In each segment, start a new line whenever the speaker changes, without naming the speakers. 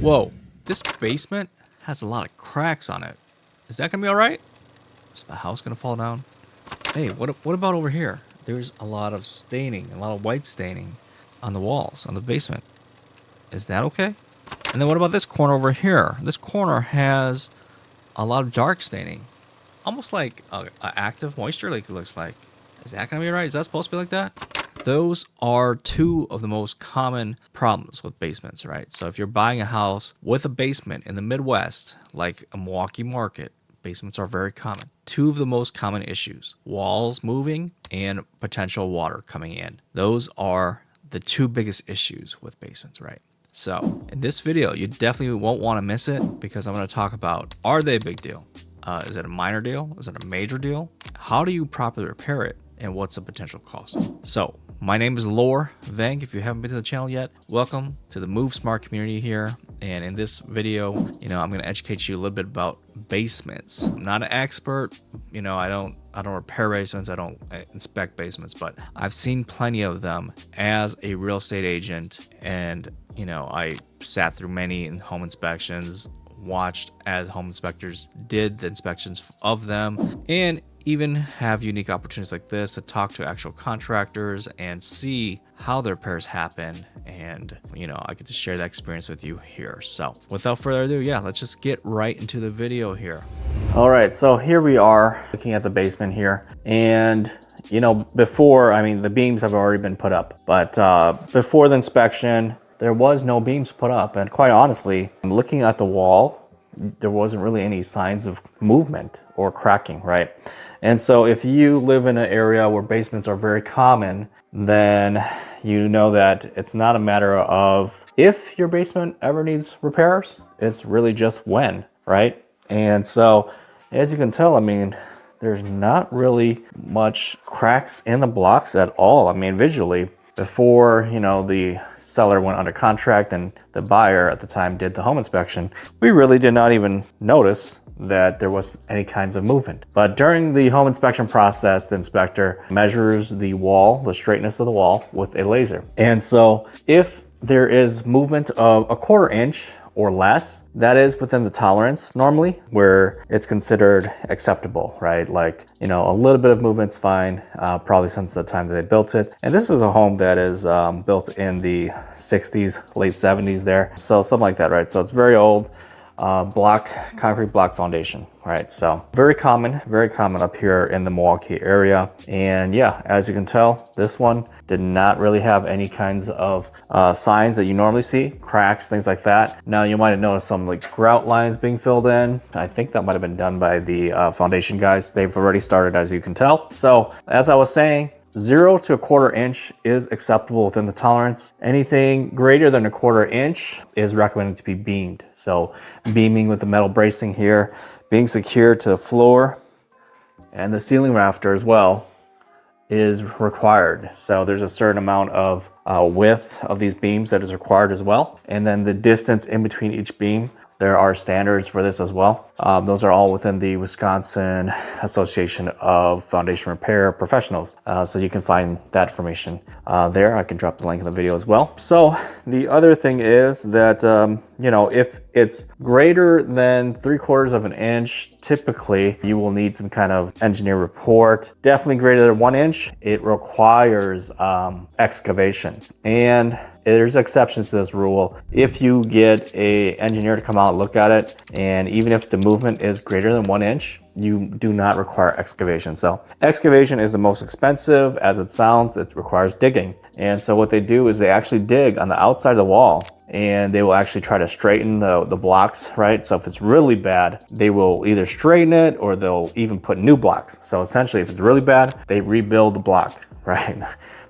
Whoa, this basement has a lot of cracks on it. Is that gonna be all right? Is the house gonna fall down? Hey, what about over here? There's a lot of staining, a lot of white staining on the walls, on the basement. Is that okay? And then what about this corner over here? This corner has a lot of dark staining, almost like a active moisture lake. It looks like. Is that gonna be right? Is that supposed to be like that? Those are two of the most common problems with basements, right? So if you're buying a house with a basement in the Midwest, like a Milwaukee market, basements are very common. Two of the most common issues: walls moving and potential water coming in. Those are the two biggest issues with basements, right? So in this video, you definitely won't want to miss it, because I'm going to talk about, are they a big deal? Is it a minor deal? Is it a major deal? How do you properly repair it? And what's the potential cost? So my name is lor.vang. If you haven't been to the channel yet, welcome to the MoveSmart community here. And in this video, I'm going to educate you a little bit about basements. I'm not an expert. I don't repair basements. I don't inspect basements, but I've seen plenty of them as a real estate agent. And, I sat through many home inspections, watched as home inspectors did the inspections of them, and even have unique opportunities like this to talk to actual contractors and see how the repairs happen. And, I get to share that experience with you here. So without further ado, let's just get right into the video here. All right, so here we are looking at the basement here. And, before, the beams have already been put up, but before the inspection, there was no beams put up. And quite honestly, looking at the wall, there wasn't really any signs of movement or cracking, right? And so if you live in an area where basements are very common, then you know that it's not a matter of if your basement ever needs repairs, it's really just when, right? And so as you can tell, there's not really much cracks in the blocks at all. Visually, before, the seller went under contract and the buyer at the time did the home inspection, we really did not even notice that there was any kinds of movement. But during the home inspection process, the inspector measures the wall, the straightness of the wall, with a laser. And so if there is movement of 1/4 inch or less, that is within the tolerance normally, where it's considered acceptable, right? Like, a little bit of movement's fine, probably since the time that they built it. And this is a home that is built in the 60s, late 70s there. So something like that, right? So it's very old. Concrete block foundation, right? So very common up here in the Milwaukee area. And as you can tell, this one did not really have any kinds of signs that you normally see, cracks, things like that. Now you might have noticed some like grout lines being filled in. I think that might have been done by the foundation guys. They've already started, as you can tell. So as I was saying, 0 to 1/4 inch is acceptable within the tolerance. Anything greater than 1/4 inch is recommended to be beamed. So beaming with the metal bracing here, being secured to the floor and the ceiling rafter as well is required. So there's a certain amount of width of these beams that is required as well. And then the distance in between each beam, there are standards for this as well. Those are all within the Wisconsin Association of Foundation Repair Professionals. So you can find that information there. I can drop the link in the video as well. So the other thing is that, if it's greater than 3/4 of an inch, typically you will need some kind of engineer report. Definitely greater than 1 inch, it requires excavation. And there's exceptions to this rule. If you get an engineer to come out and look at it, and even if the movement is greater than 1 inch, you do not require excavation. So excavation is the most expensive. As it sounds, it requires digging. And so what they do is they actually dig on the outside of the wall, and they will actually try to straighten the blocks, right? So if it's really bad, they will either straighten it or they'll even put new blocks. So essentially, if it's really bad, they rebuild the block, right?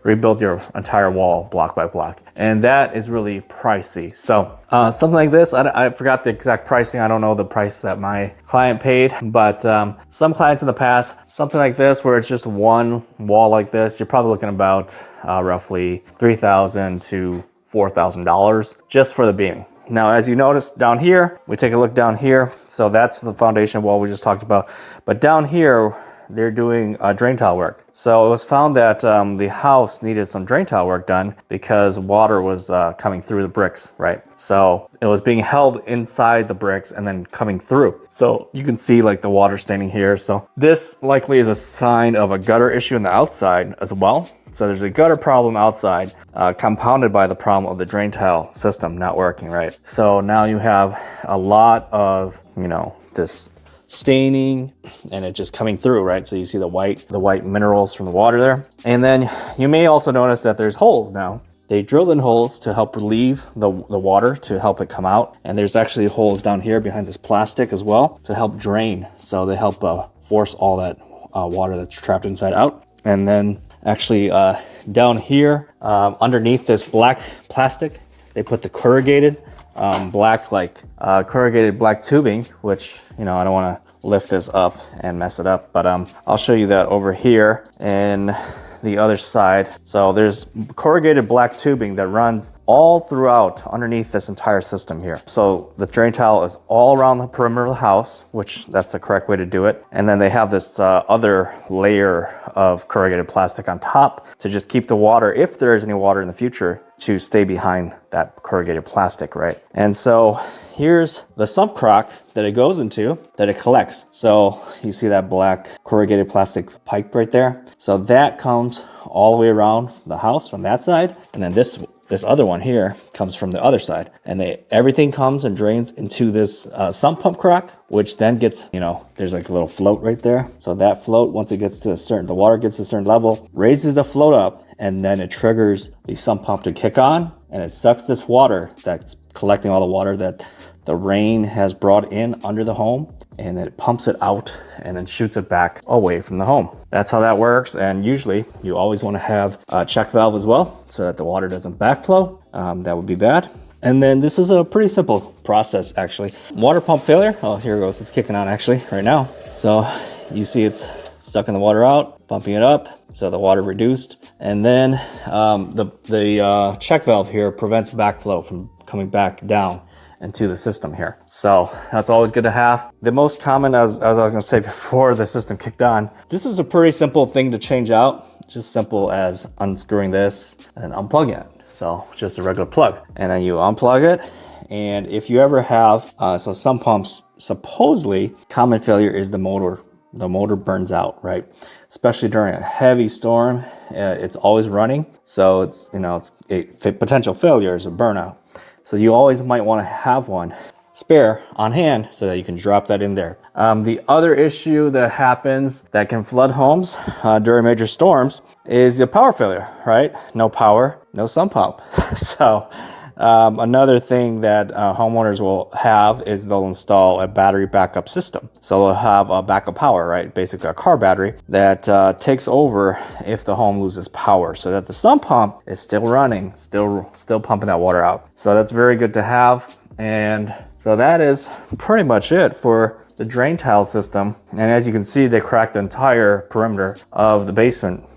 Rebuild your entire wall block by block. And that is really pricey. So something like this, I forgot the exact pricing. I don't know the price that my client paid, but some clients in the past, something like this, where it's just one wall like this, you're probably looking about roughly $3,000 to $4,000 just for the beaming. Now, as you notice down here, we take a look down here. So that's the foundation wall we just talked about. But down here,
they're doing drain tile work. So it was found that the house needed some drain tile work done because water was coming through the bricks, right? So it was being held inside the bricks and then coming through. So you can see like the water staining here. So this likely is a sign of a gutter issue on the outside as well. So there's a gutter problem outside, compounded by the problem of the drain tile system not working, right? So now you have a lot of, this staining and it just coming through, right? So you see the white minerals from the water there. And then you may also notice that there's holes now. They drilled in holes to help relieve the water, to help it come out. And there's actually holes down here behind this plastic as well to help drain. So they help force all that water that's trapped inside out. And then actually down here, underneath this black plastic, they put the corrugated corrugated black tubing, which, I don't want to lift this up and mess it up, but I'll show you that over here in the other side. So there's corrugated black tubing that runs all throughout underneath this entire system here. So the drain tile is all around the perimeter of the house, which that's the correct way to do it. And then they have this other layer of corrugated plastic on top to just keep the water, if there is any water in the future, to stay behind that corrugated plastic, right? And so here's the sump crock that it goes into, that it collects. So you see that black corrugated plastic pipe right there? So that comes all the way around the house from that side. And then this other one here comes from the other side. And everything comes and drains into this sump pump crock, which then gets, there's like a little float right there. So that float, once it gets to the water gets to a certain level, raises the float up, and then it triggers the sump pump to kick on, and it sucks this water that's collecting all the water that the rain has brought in under the home, and then it pumps it out and then shoots it back away from the home. That's how that works. And usually you always want to have a check valve as well so that the water doesn't backflow. That would be bad. And then this is a pretty simple process, actually. Water pump failure. Oh, here it goes. It's kicking on actually right now. So you see it's sucking the water out, pumping it up. So the water reduced. And then the check valve here prevents backflow from coming back down into the system here. So that's always good to have. The most common, as I was gonna say before the system kicked on, this is a pretty simple thing to change out. Just simple as unscrewing this and unplugging it. So just a regular plug. And then you unplug it. And if you ever have, so some pumps, supposedly common failure is the motor. The motor burns out, right? Especially during a heavy storm, it's always running. So it's potential failure is a burnout. So you always might want to have one spare on hand so that you can drop that in there. The other issue that happens that can flood homes during major storms is the power failure, right? No power, no sump pump. So another thing that homeowners will have is they'll install a battery backup system. So they'll have a backup power, right? Basically a car battery that takes over if the home loses power, so that the sump pump is still running, still pumping that water out. So that's very good to have. And so that is pretty much it for the drain tile system. And as you can see, they cracked the entire perimeter of the basement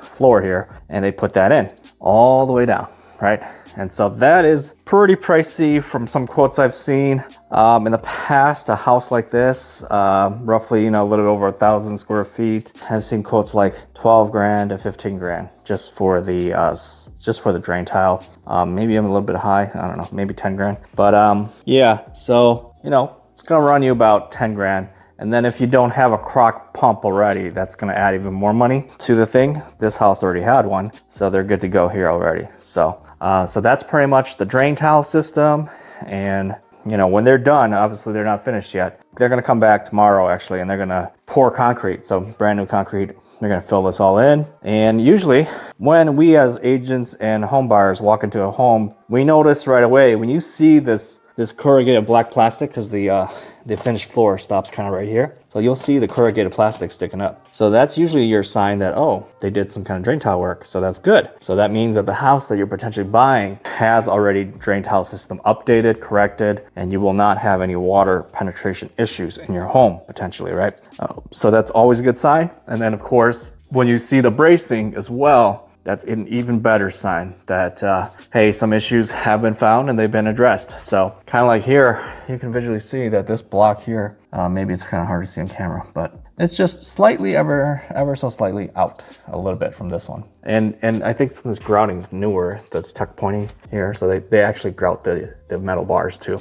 floor here, and they put that in all the way down, right? And so that is pretty pricey from some quotes I've seen. In the past, a house like this, roughly, a little over 1,000 square feet, I've seen quotes like 12 grand to 15 grand just for the drain tile. Maybe I'm a little bit high. I don't know, maybe 10 grand. But yeah, so, it's gonna run you about 10 grand. And then if you don't have a crock pump already, that's gonna add even more money to the thing. This house already had one, so they're good to go here already. So that's pretty much the drain tile system. And when they're done, obviously they're not finished yet. They're gonna come back tomorrow actually, and they're gonna pour concrete. So brand new concrete. They're gonna fill this all in. And usually when we as agents and home buyers walk into a home, we notice right away when you see this corrugated black plastic, because the finished floor stops kind of right here. So you'll see the corrugated plastic sticking up. So that's usually your sign that, oh, they did some kind of drain tile work. So that's good. So that means that the house that you're potentially buying has already drain tile system updated, corrected, and you will not have any water penetration issues in your home potentially, right? So that's always a good sign. And then of course, when you see the bracing as well, that's an even better sign that, hey, some issues have been found and they've been addressed. So kind of like here, you can visually see that this block here, maybe it's kind of hard to see on camera, but It's just slightly, ever so slightly out a little bit from this one. And I think some of this grouting is newer, that's tuck pointing here. So they actually grout the metal bars too.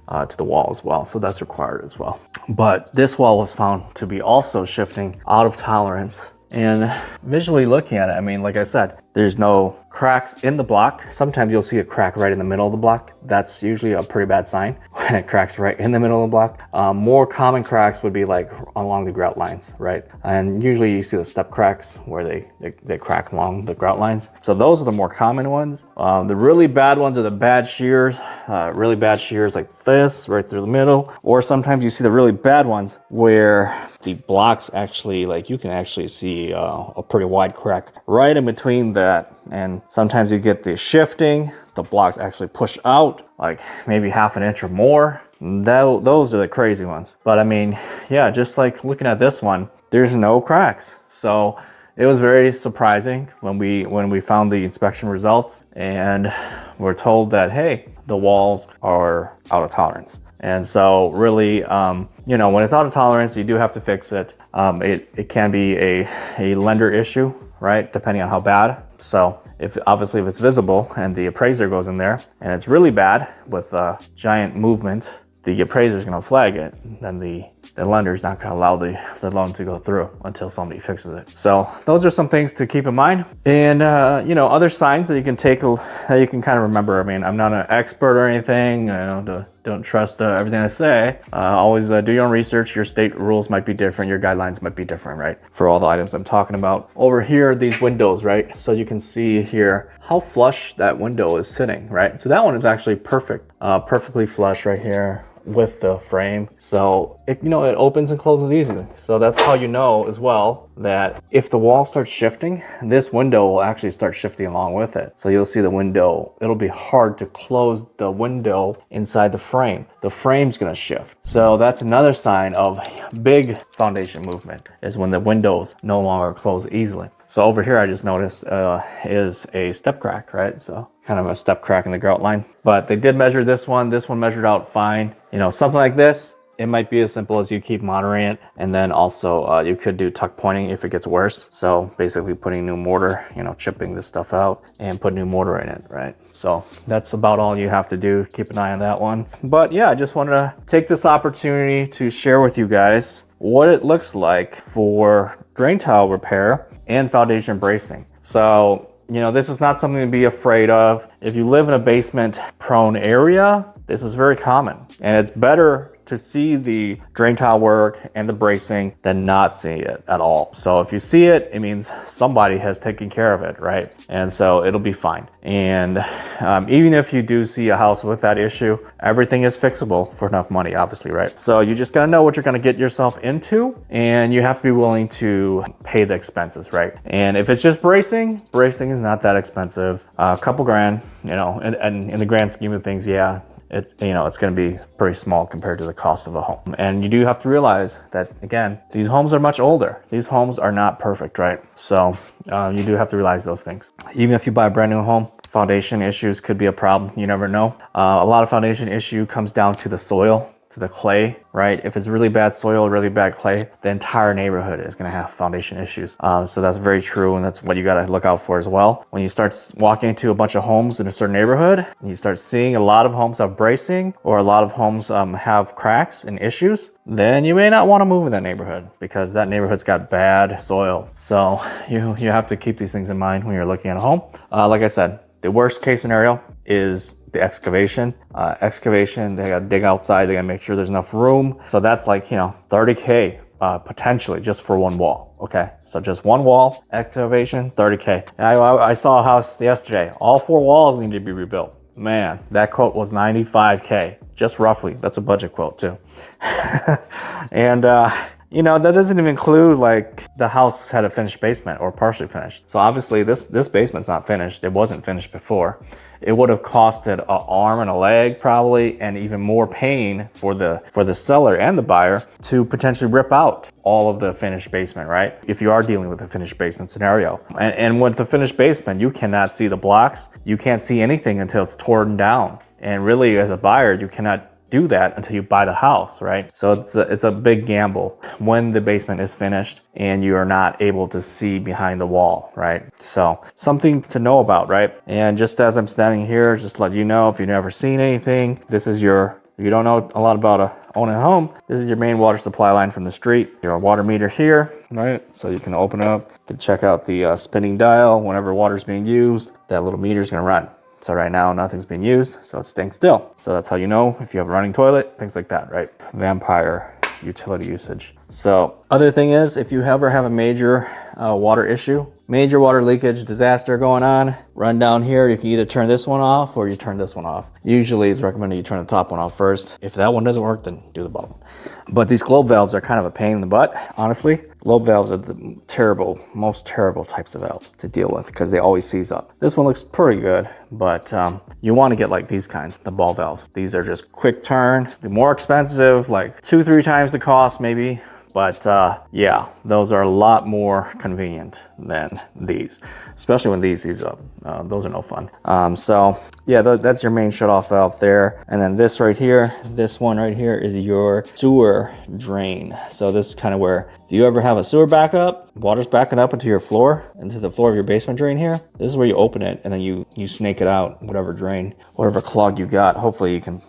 To the wall as well, so that's required as well. But this wall was found to be also shifting out of tolerance. And visually looking at it, I mean, like I said, there's no cracks in the block. Sometimes you'll see a crack right in the middle of the block. That's usually a pretty bad sign when it cracks right in the middle of the block. More common cracks would be like along the grout lines, right? And usually you see the step cracks where they crack along the grout lines. So those are the more common ones. The really bad ones are the bad shears, really bad shears like this right through the middle. Or sometimes you see the really bad ones where the blocks actually, like you can actually see a pretty wide crack right in between that. And sometimes you get the shifting, the blocks actually push out like maybe half an inch or more. Those are the crazy ones. But I mean, yeah, just like looking at this one, there's no cracks. So it was very surprising when we found the inspection results and we're told that, hey, the walls are out of tolerance. And so really, you know, when it's out of tolerance, you do have to fix it. It can be a lender issue, right? Depending on how bad. So if it's visible and the appraiser goes in there and it's really bad with a giant movement, the appraiser is going to flag it. Then the lender is not going to allow the loan to go through until somebody fixes it. So those are some things to keep in mind. And, you know, other signs that you can take, that you can kind of remember. I mean, I'm not an expert or anything. You know, don't trust everything I say. Always do your own research. Your state rules might be different. Your guidelines might be different, right? For all the items I'm talking about. Over here, these windows, right? So you can see here how flush that window is sitting, right? So that one is actually perfect, perfectly flush right here with the frame. So it opens and closes easily. So that's how you know as well that if the wall starts shifting, this window will actually start shifting along with it. So you'll see the window, it'll be hard to close the window inside the frame. The frame's gonna shift. So that's another sign of big foundation movement, is when the windows no longer close easily. So over here I just noticed is a step crack, right? So kind of a step crack in the grout line. But they did measure this one. This one measured out fine. You know, something like this, it might be as simple as you keep monitoring it. And then also you could do tuck pointing if it gets worse. So basically putting new mortar, you know, chipping this stuff out and put new mortar in it, right? So that's about all you have to do. Keep an eye on that one. But yeah, I just wanted to take this opportunity to share with you guys what it looks like for drain tile repair and foundation bracing. So, you know, this is not something to be afraid of. If you live in a basement prone area, this is very common, and it's better to see the drain tile work and the bracing than not see it at all. So if you see it, it means somebody has taken care of it, right? And so it'll be fine. And even if you do see a house with that issue, everything is fixable for enough money, obviously, right? So you just gotta know what you're gonna get yourself into, and you have to be willing to pay the expenses, right? And if it's just bracing is not that expensive. A couple grand, you know, and in the grand scheme of things, yeah, it's going to be pretty small compared to the cost of a home. And you do have to realize that, again, these homes are much older. These homes are not perfect, right? So you do have to realize those things. Even if you buy a brand new home, foundation issues could be a problem. You never know. A lot of foundation issue comes down to the soil, to the clay, right? If it's really bad soil, really bad clay, the entire neighborhood is going to have foundation issues. So that's very true, and that's what you got to look out for as well. When you start walking into a bunch of homes in a certain neighborhood, and you start seeing a lot of homes have bracing, or a lot of homes have cracks and issues, then you may not want to move in that neighborhood, because that neighborhood's got bad soil. So you have to keep these things in mind when you're looking at a home. Like I said, the worst case scenario is the excavation. They gotta dig outside, they gotta make sure there's enough room. So that's like, you know, $30K potentially just for one wall. Okay, so just one wall, excavation, $30K. And I saw a house yesterday, all 4 walls need to be rebuilt. Man, that quote was $95K, just roughly. That's a budget quote too. And you know, that doesn't even include like the house had a finished basement or partially finished. So obviously this basement's not finished. It wasn't finished before. It would have costed an arm and a leg probably, and even more pain for the seller and the buyer to potentially rip out all of the finished basement, right? If you are dealing with a finished basement scenario. And with the finished basement, you cannot see the blocks. You can't see anything until it's torn down. And really, as a buyer, you cannot do that until you buy the house, right? So it's a big gamble when the basement is finished and you are not able to see behind the wall, right? So something to know about, right? And just as I'm standing here, just let you know, if you've never seen anything, this is if you don't know a lot about owning a home, this is your main water supply line from the street. Your water meter here, right? So you can open up, you can check out the spinning dial. Whenever water's being used, that little meter's gonna run. So right now nothing's being used, so it's staying still. So that's how you know if you have a running toilet, things like that, right? Vampire utility usage. So other thing is, if you ever have a major water issue, major water leakage disaster going on, run down here. You can either turn this one off or you turn this one off. Usually it's recommended you turn the top one off first. If that one doesn't work, then do the bottom. But these globe valves are kind of a pain in the butt, honestly. Globe valves are the most terrible types of valves to deal with because they always seize up. This one looks pretty good, but you want to get like these kinds, the ball valves. These are just quick turn. They're more expensive, like 2-3 times the cost maybe. But yeah, those are a lot more convenient than these, especially when these seize up. Those are no fun. So yeah, that's your main shutoff valve there. And then this right here, this one right here is your sewer drain. So this is kind of where, if you ever have a sewer backup, water's backing up into your floor, into the floor of your basement drain here. This is where you open it and then you snake it out, whatever drain, whatever clog you got. Hopefully you can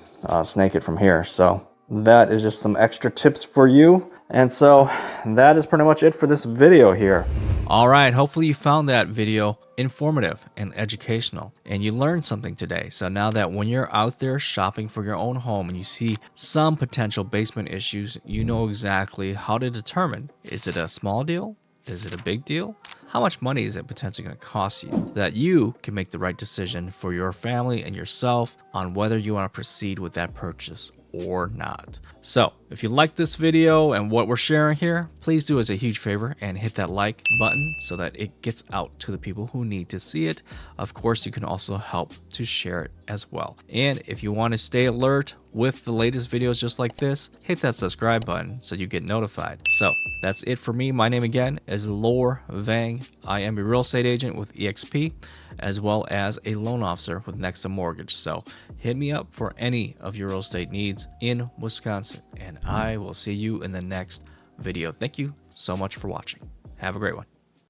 snake it from here. So that is just some extra tips for you. And so that is pretty much it for this video here.
All right, hopefully you found that video informative and educational and you learned something today. So now that when you're out there shopping for your own home and you see some potential basement issues, you know exactly how to determine, is it a small deal? Is it a big deal? How much money is it potentially going to cost you, so that you can make the right decision for your family and yourself on whether you want to proceed with that purchase or not. So if you like this video and what we're sharing here, please do us a huge favor and hit that like button so that it gets out to the people who need to see it. Of course, you can also help to share it as well. And if you want to stay alert with the latest videos just like this, hit that subscribe button so you get notified. So that's it for me. My name again is lvang. I am a real estate agent with EXP, as well as a loan officer with NEXA Mortgage. So hit me up for any of your real estate needs in Wisconsin, and I will see you in the next video. Thank you so much for watching. Have a great one.